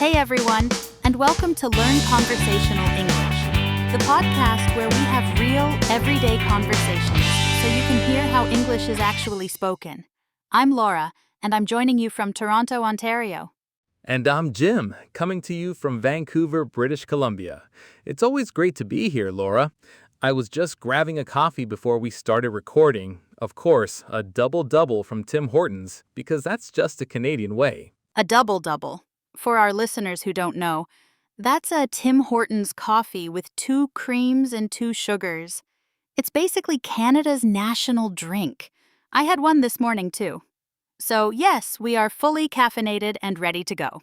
Hey everyone, and welcome to Learn Conversational English, the podcast where we have real, everyday conversations so you can hear how English is actually spoken. I'm Laura, and I'm joining you from Toronto, Ontario. And I'm Jim, coming to you from Vancouver, British Columbia. It's always great to be here, Laura. I was just grabbing a coffee before we started recording. Of course, a double-double from Tim Hortons, because that's just a Canadian way. A double-double. For our listeners who don't know, that's a Tim Hortons coffee with 2 creams and 2 sugars. It's basically Canada's national drink. I had one this morning too. So yes, we are fully caffeinated and ready to go.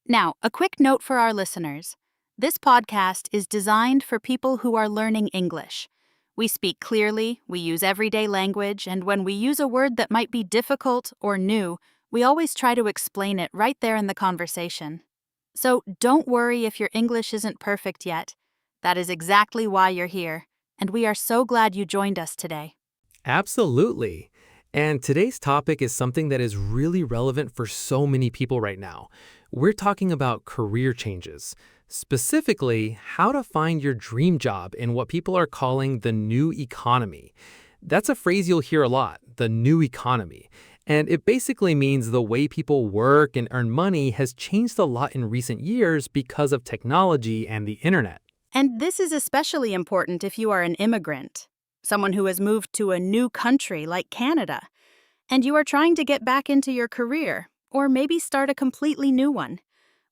Now, a quick note for our listeners. This podcast is designed for people who are learning English. We speak clearly, we use everyday language, and when we use a word that might be difficult or new, we always try to explain it right there in the conversation. So don't worry if your English isn't perfect yet. That is exactly why you're here, and we are so glad you joined us today. Absolutely. And today's topic is something that is really relevant for so many people right now. We're talking about career changes, specifically how to find your dream job in what people are calling the new economy. That's a phrase you'll hear a lot, the new economy. And it basically means the way people work and earn money has changed a lot in recent years because of technology and the internet. And this is especially important if you are an immigrant, someone who has moved to a new country like Canada, and you are trying to get back into your career, or maybe start a completely new one.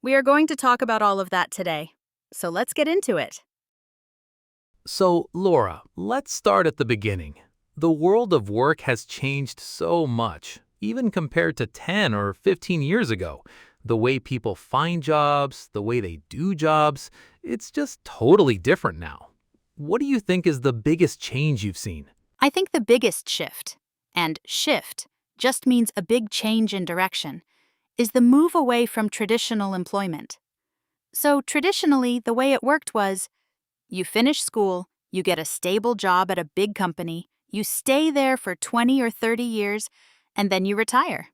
We are going to talk about all of that today. So let's get into it. So, Laura, let's start at the beginning. The world of work has changed so much, even compared to 10 or 15 years ago. The way people find jobs, the way they do jobs, it's just totally different now. What do you think is the biggest change you've seen? I think the biggest shift, and shift just means a big change in direction, is the move away from traditional employment. So traditionally, the way it worked was, you finish school, you get a stable job at a big company, you stay there for 20 or 30 years, and then you retire.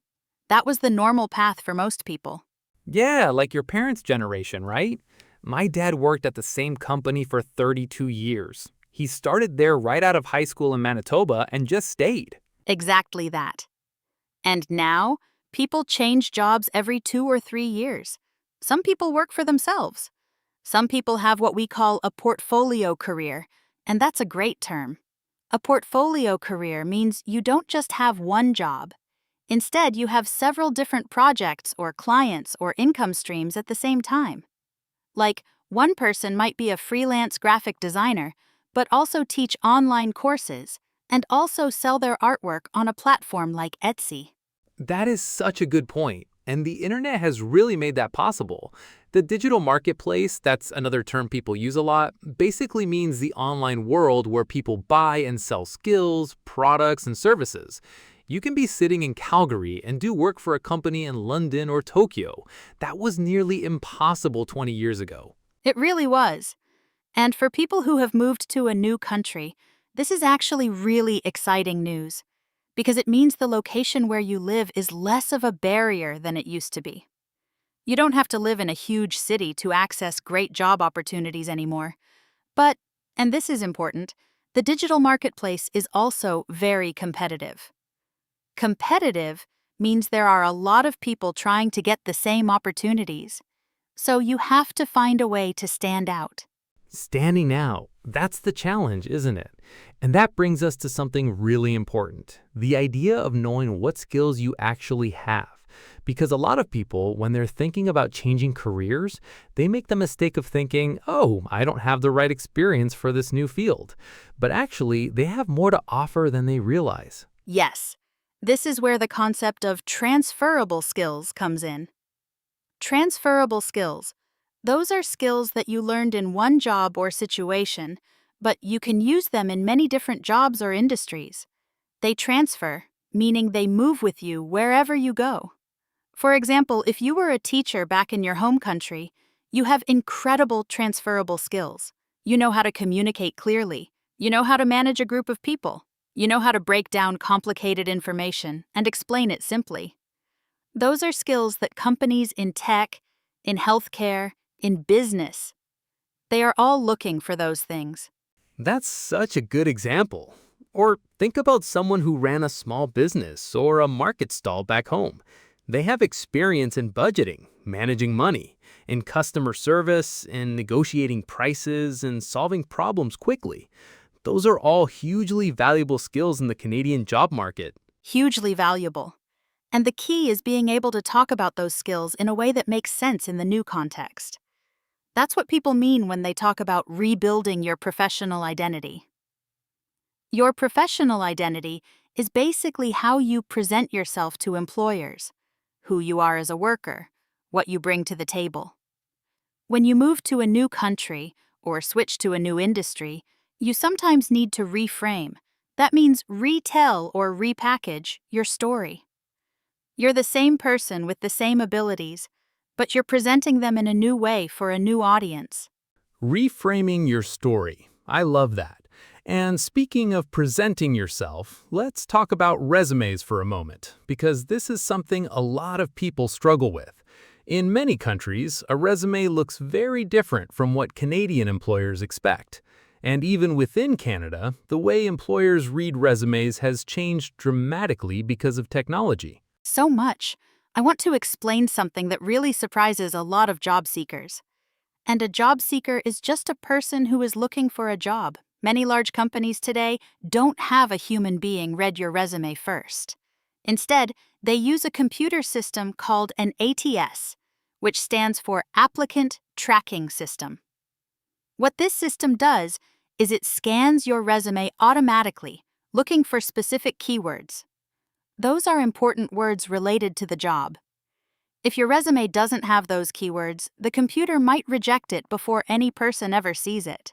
That was the normal path for most people. Yeah, like your parents' generation, right? My dad worked at the same company for 32 years. He started there right out of high school in Manitoba and just stayed. Exactly that. And now, people change jobs every 2 or 3 years. Some people work for themselves. Some people have what we call a portfolio career, and that's a great term. A portfolio career means you don't just have one job. Instead, you have several different projects or clients or income streams at the same time. Like, one person might be a freelance graphic designer, but also teach online courses and also sell their artwork on a platform like Etsy. That is such a good point, and the internet has really made that possible. The digital marketplace, that's another term people use a lot, basically means the online world where people buy and sell skills, products, and services. You can be sitting in Calgary and do work for a company in London or Tokyo. That was nearly impossible 20 years ago. It really was. And for people who have moved to a new country, this is actually really exciting news, because it means the location where you live is less of a barrier than it used to be. You don't have to live in a huge city to access great job opportunities anymore. But, and this is important, the digital marketplace is also very competitive. Competitive means there are a lot of people trying to get the same opportunities. So you have to find a way to stand out. Standing out, that's the challenge, isn't it? And that brings us to something really important, the idea of knowing what skills you actually have. Because a lot of people, when they're thinking about changing careers, they make the mistake of thinking, oh, I don't have the right experience for this new field. But actually, they have more to offer than they realize. Yes, this is where the concept of transferable skills comes in. Transferable skills. Those are skills that you learned in one job or situation, but you can use them in many different jobs or industries. They transfer, meaning they move with you wherever you go. For example, if you were a teacher back in your home country, you have incredible transferable skills. You know how to communicate clearly. You know how to manage a group of people. You know how to break down complicated information and explain it simply. Those are skills that companies in tech, in healthcare, in business. They are all looking for those things. That's such a good example. Or think about someone who ran a small business or a market stall back home. They have experience in budgeting, managing money, in customer service, in negotiating prices, and solving problems quickly. Those are all hugely valuable skills in the Canadian job market. Hugely valuable. And the key is being able to talk about those skills in a way that makes sense in the new context. That's what people mean when they talk about rebuilding your professional identity. Your professional identity is basically how you present yourself to employers, who you are as a worker, what you bring to the table. When you move to a new country or switch to a new industry, you sometimes need to reframe. That means retell or repackage your story. You're the same person with the same abilities, but you're presenting them in a new way for a new audience. Reframing your story. I love that. And speaking of presenting yourself, let's talk about resumes for a moment, because this is something a lot of people struggle with. In many countries, a resume looks very different from what Canadian employers expect. And even within Canada, the way employers read resumes has changed dramatically because of technology. So much. I want to explain something that really surprises a lot of job seekers. And a job seeker is just a person who is looking for a job. Many large companies today don't have a human being read your resume first. Instead, they use a computer system called an ATS, which stands for Applicant Tracking System. What this system does is it scans your resume automatically, looking for specific keywords. Those are important words related to the job. If your resume doesn't have those keywords, the computer might reject it before any person ever sees it.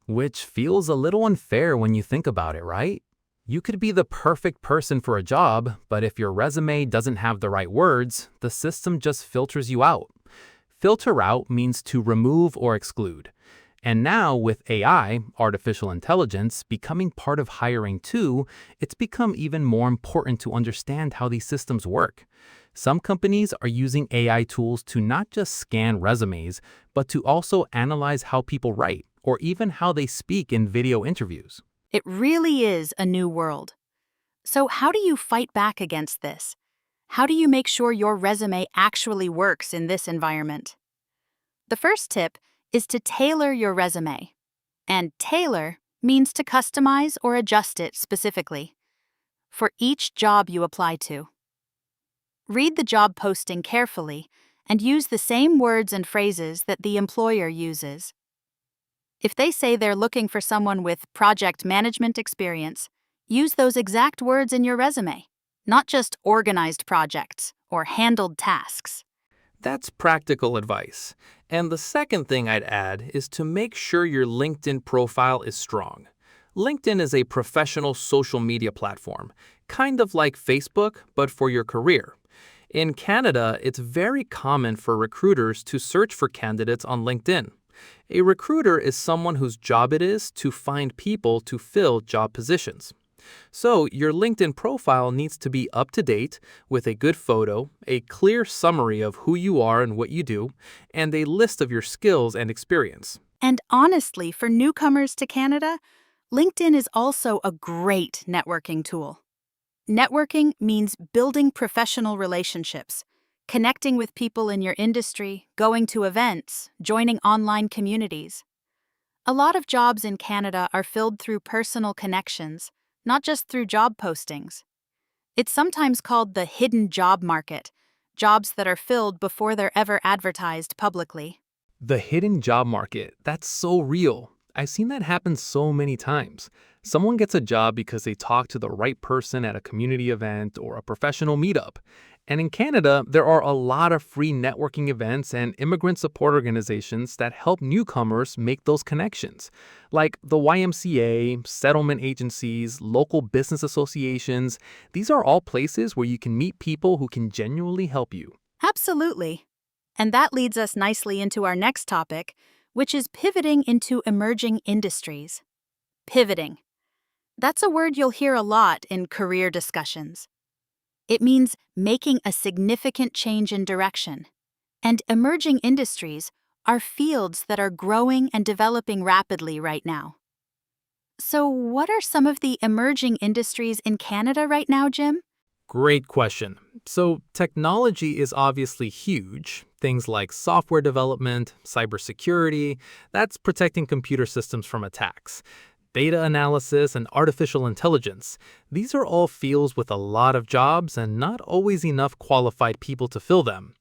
Which feels a little unfair when you think about it, right? You could be the perfect person for a job, but if your resume doesn't have the right words, the system just filters you out. Filter out means to remove or exclude. And now with AI, artificial intelligence, becoming part of hiring too, it's become even more important to understand how these systems work. Some companies are using AI tools to not just scan resumes, but to also analyze how people write, or even how they speak in video interviews. It really is a new world. So how do you fight back against this? How do you make sure your resume actually works in this environment? The first tip is to tailor your resume. And tailor means to customize or adjust it specifically for each job you apply to. Read the job posting carefully and use the same words and phrases that the employer uses. If they say they're looking for someone with project management experience, use those exact words in your resume, not just organized projects or handled tasks. That's practical advice. And the second thing I'd add is to make sure your LinkedIn profile is strong. LinkedIn is a professional social media platform, kind of like Facebook, but for your career. In Canada, it's very common for recruiters to search for candidates on LinkedIn. A recruiter is someone whose job it is to find people to fill job positions. So your LinkedIn profile needs to be up to date with a good photo, a clear summary of who you are and what you do, and a list of your skills and experience. And honestly, for newcomers to Canada, LinkedIn is also a great networking tool. Networking means building professional relationships, connecting with people in your industry, going to events, joining online communities. A lot of jobs in Canada are filled through personal connections, not just through job postings. It's sometimes called the hidden job market, jobs that are filled before they're ever advertised publicly. The hidden job market, that's so real. I've seen that happen so many times. Someone gets a job because they talk to the right person at a community event or a professional meetup. And in Canada, there are a lot of free networking events and immigrant support organizations that help newcomers make those connections, like the YMCA, settlement agencies, local business associations. These are all places where you can meet people who can genuinely help you. Absolutely. And that leads us nicely into our next topic, which is pivoting into emerging industries. Pivoting. That's a word you'll hear a lot in career discussions. It means making a significant change in direction. And emerging industries are fields that are growing and developing rapidly right now. So, what are some of the emerging industries in Canada right now, Jim? Great question. So, technology is obviously huge. Things like software development, cybersecurity, that's protecting computer systems from attacks. Data analysis and artificial intelligence, these are all fields with a lot of jobs and not always enough qualified people to fill them.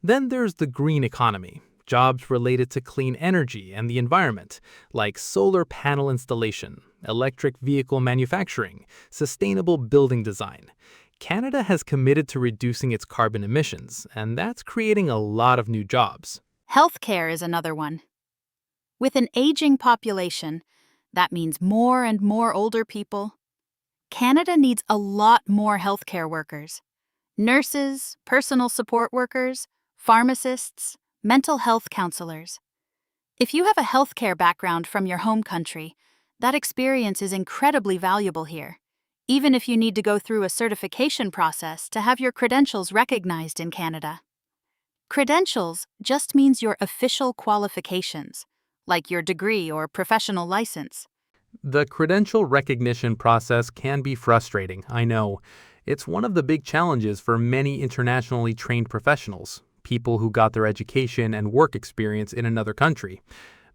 Then there's the green economy, jobs related to clean energy and the environment, like solar panel installation, electric vehicle manufacturing, sustainable building design. Canada has committed to reducing its carbon emissions, and that's creating a lot of new jobs. Healthcare is another one. With an aging population, that means more and more older people. Canada needs a lot more healthcare workers. Nurses, personal support workers, pharmacists, mental health counselors. If you have a healthcare background from your home country, that experience is incredibly valuable here, even if you need to go through a certification process to have your credentials recognized in Canada. Credentials just means your official qualifications, like your degree or professional license. The credential recognition process can be frustrating, I know. It's one of the big challenges for many internationally trained professionals, people who got their education and work experience in another country.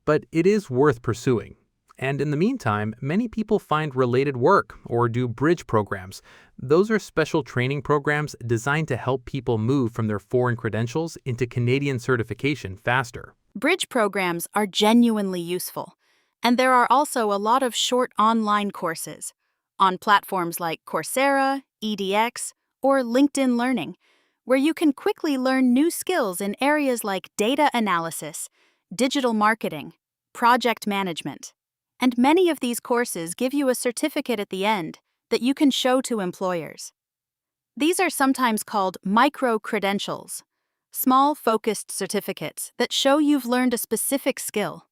But it is worth pursuing. And in the meantime, many people find related work or do bridge programs. Those are special training programs designed to help people move from their foreign credentials into Canadian certification faster. Bridge programs are genuinely useful, and there are also a lot of short online courses on platforms like Coursera, EDX, or LinkedIn Learning, where you can quickly learn new skills in areas like data analysis, digital marketing, project management. And many of these courses give you a certificate at the end that you can show to employers. These are sometimes called micro-credentials, small focused certificates that show you've learned a specific skill.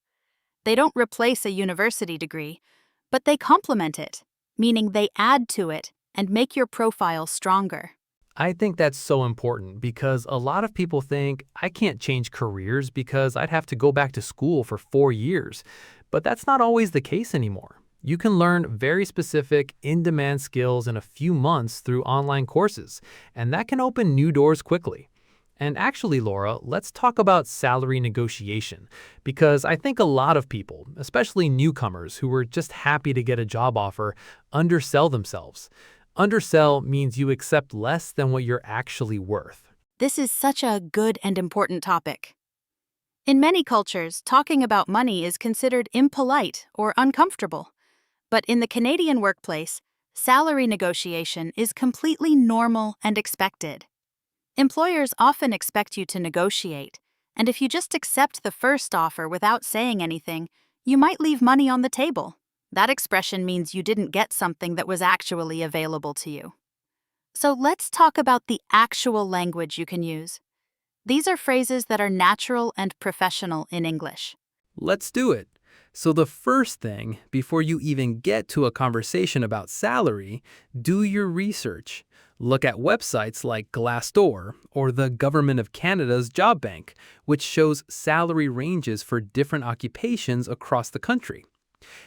They don't replace a university degree, but they complement it, meaning they add to it and make your profile stronger. I think that's so important because a lot of people think I can't change careers because I'd have to go back to school for 4 years. But that's not always the case anymore. You can learn very specific, in-demand skills in a few months through online courses, and that can open new doors quickly. And actually, Laura, let's talk about salary negotiation, because I think a lot of people, especially newcomers who are just happy to get a job offer, undersell themselves. Undersell means you accept less than what you're actually worth. This is such a good and important topic. In many cultures, talking about money is considered impolite or uncomfortable. But in the Canadian workplace, salary negotiation is completely normal and expected. Employers often expect you to negotiate, and if you just accept the first offer without saying anything, you might leave money on the table. That expression means you didn't get something that was actually available to you. So let's talk about the actual language you can use. These are phrases that are natural and professional in English. Let's do it. So the first thing, before you even get to a conversation about salary, do your research. Look at websites like Glassdoor or the Government of Canada's Job Bank, which shows salary ranges for different occupations across the country.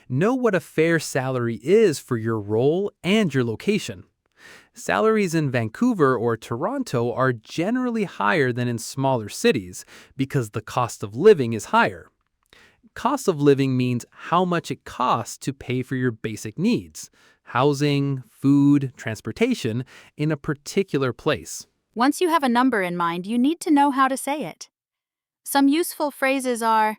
Know what a fair salary is for your role and your location. Salaries in Vancouver or Toronto are generally higher than in smaller cities because the cost of living is higher. Cost of living means how much it costs to pay for your basic needs, housing, food, transportation, in a particular place. Once you have a number in mind, you need to know how to say it. Some useful phrases are,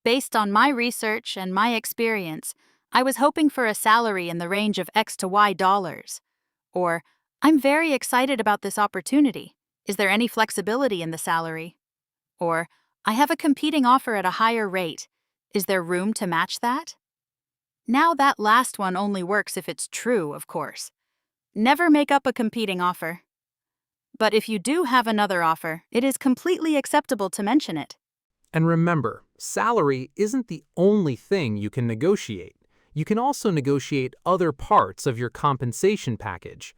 based on my research and my experience, I was hoping for a salary in the range of X to Y dollars. Or, I'm very excited about this opportunity. Is there any flexibility in the salary? Or, I have a competing offer at a higher rate. Is there room to match that? Now that last one only works if it's true, of course. Never make up a competing offer. But if you do have another offer, it is completely acceptable to mention it. And remember, salary isn't the only thing you can negotiate. You can also negotiate other parts of your compensation package.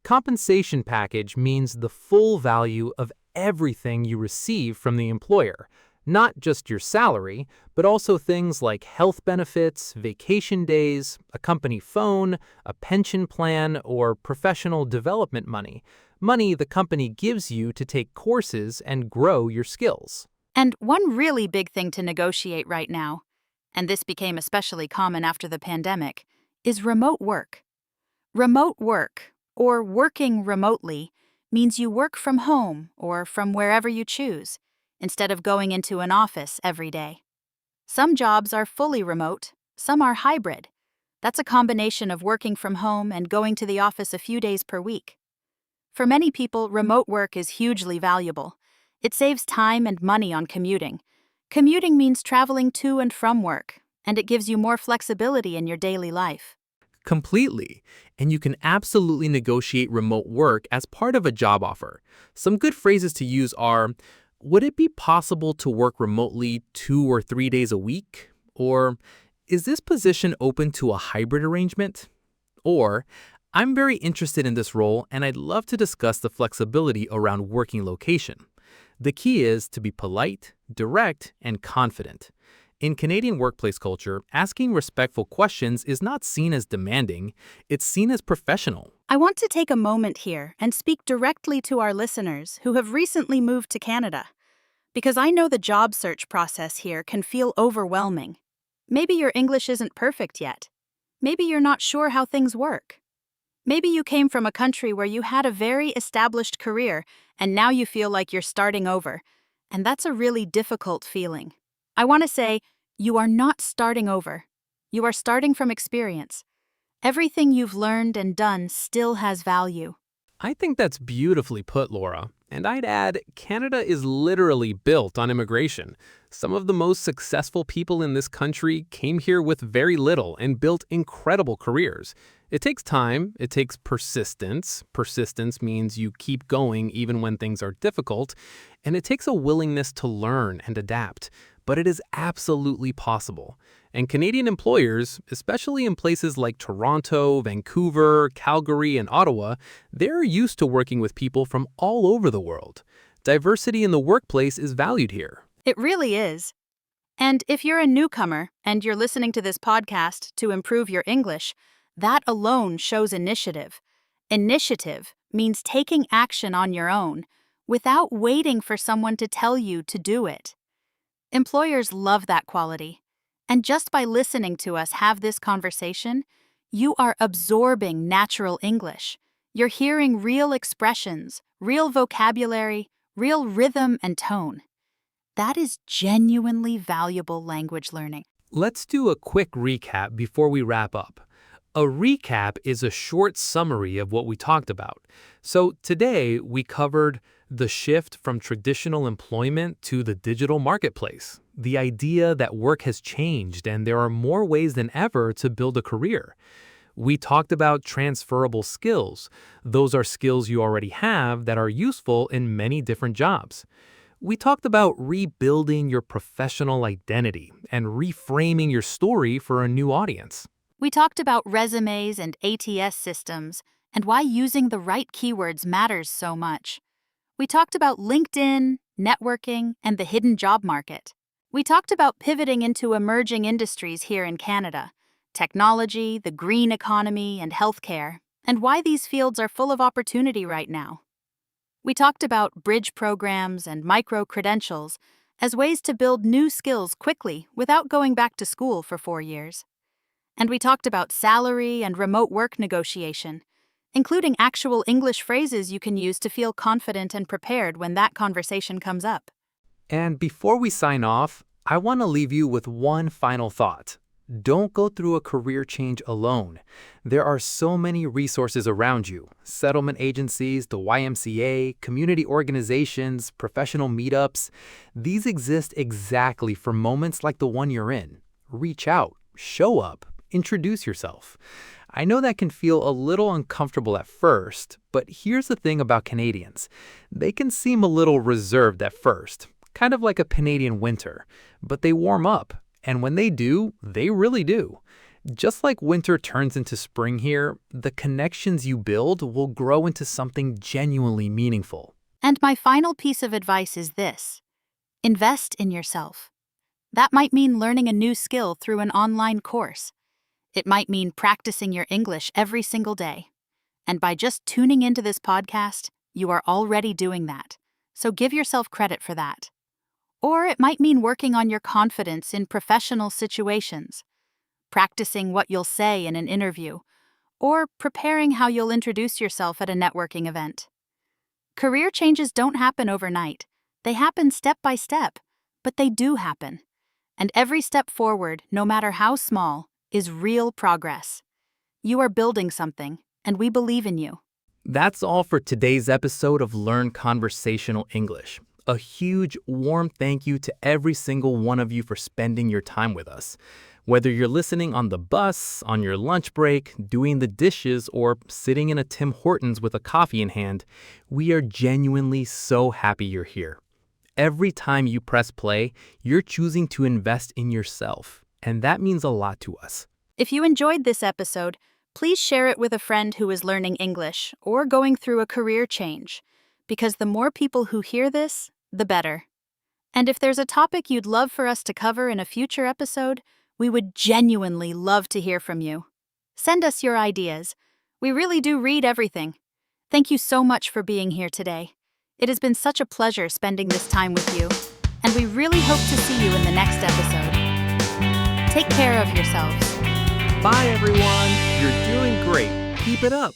Compensation package means the full value of everything you receive from the employer. Not just your salary, but also things like health benefits, vacation days, a company phone, a pension plan, or professional development money. Money the company gives you to take courses and grow your skills. And one really big thing to negotiate right now, and this became especially common after the pandemic, is remote work. Remote work, or working remotely, means you work from home or from wherever you choose, instead of going into an office every day. Some jobs are fully remote, some are hybrid. That's a combination of working from home and going to the office a few days per week. For many people, remote work is hugely valuable. It saves time and money on commuting. Commuting means traveling to and from work, and it gives you more flexibility in your daily life. Completely. And you can absolutely negotiate remote work as part of a job offer. Some good phrases to use are, would it be possible to work remotely 2 or 3 days a week? Or, is this position open to a hybrid arrangement? Or, I'm very interested in this role and I'd love to discuss the flexibility around working location. The key is to be polite, direct, and confident. In Canadian workplace culture, asking respectful questions is not seen as demanding, it's seen as professional. I want to take a moment here and speak directly to our listeners who have recently moved to Canada, because I know the job search process here can feel overwhelming. Maybe your English isn't perfect yet. Maybe you're not sure how things work. Maybe you came from a country where you had a very established career and now you feel like you're starting over, and that's a really difficult feeling. I want to say, you are not starting over. You are starting from experience. Everything you've learned and done still has value. I think that's beautifully put, Laura. And I'd add, Canada is literally built on immigration. Some of the most successful people in this country came here with very little and built incredible careers. It takes time, it takes persistence. Persistence means you keep going even when things are difficult, and it takes a willingness to learn and adapt. But it is absolutely possible. And Canadian employers, especially in places like Toronto, Vancouver, Calgary, and Ottawa, they're used to working with people from all over the world. Diversity in the workplace is valued here. It really is. And if you're a newcomer and you're listening to this podcast to improve your English, that alone shows initiative. Initiative means taking action on your own without waiting for someone to tell you to do it. Employers love that quality. And just by listening to us have this conversation, you are absorbing natural English. You're hearing real expressions, real vocabulary, real rhythm and tone. That is genuinely valuable language learning. Let's do a quick recap before we wrap up. A recap is a short summary of what we talked about. So today we covered the shift from traditional employment to the digital marketplace, the idea that work has changed and there are more ways than ever to build a career. We talked about transferable skills. Those are skills you already have that are useful in many different jobs. We talked about rebuilding your professional identity and reframing your story for a new audience. We talked about resumes and ATS systems and why using the right keywords matters so much. We talked about LinkedIn, networking, and the hidden job market. We talked about pivoting into emerging industries here in Canada, technology, the green economy, and healthcare, and why these fields are full of opportunity right now. We talked about bridge programs and micro-credentials as ways to build new skills quickly without going back to school for 4 years. And we talked about salary and remote work negotiation, including actual English phrases you can use to feel confident and prepared when that conversation comes up. And before we sign off, I want to leave you with one final thought. Don't go through a career change alone. There are so many resources around you. Settlement agencies, the YMCA, community organizations, professional meetups. These exist exactly for moments like the one you're in. Reach out, show up, introduce yourself. I know that can feel a little uncomfortable at first, but here's the thing about Canadians. They can seem a little reserved at first, kind of like a Canadian winter, but they warm up. And when they do, they really do. Just like winter turns into spring here, the connections you build will grow into something genuinely meaningful. And my final piece of advice is this: invest in yourself. That might mean learning a new skill through an online course. It might mean practicing your English every single day. And by just tuning into this podcast, you are already doing that. So give yourself credit for that. Or it might mean working on your confidence in professional situations, practicing what you'll say in an interview, or preparing how you'll introduce yourself at a networking event. Career changes don't happen overnight. They happen step by step, but they do happen. And every step forward, no matter how small, is real progress. You are building something, and we believe in you. That's all for today's episode of Learn Conversational English. A huge, warm thank you to every single one of you for spending your time with us. Whether you're listening on the bus, on your lunch break, doing the dishes, or sitting in a Tim Hortons with a coffee in hand, we are genuinely so happy you're here. Every time you press play, you're choosing to invest in yourself, and that means a lot to us. If you enjoyed this episode, please share it with a friend who is learning English or going through a career change, because the more people who hear this, the better. And if there's a topic you'd love for us to cover in a future episode, we would genuinely love to hear from you. Send us your ideas. We really do read everything. Thank you so much for being here today. It has been such a pleasure spending this time with you, and we really hope to see you in the next episode. Take care of yourselves. Bye, everyone. You're doing great. Keep it up.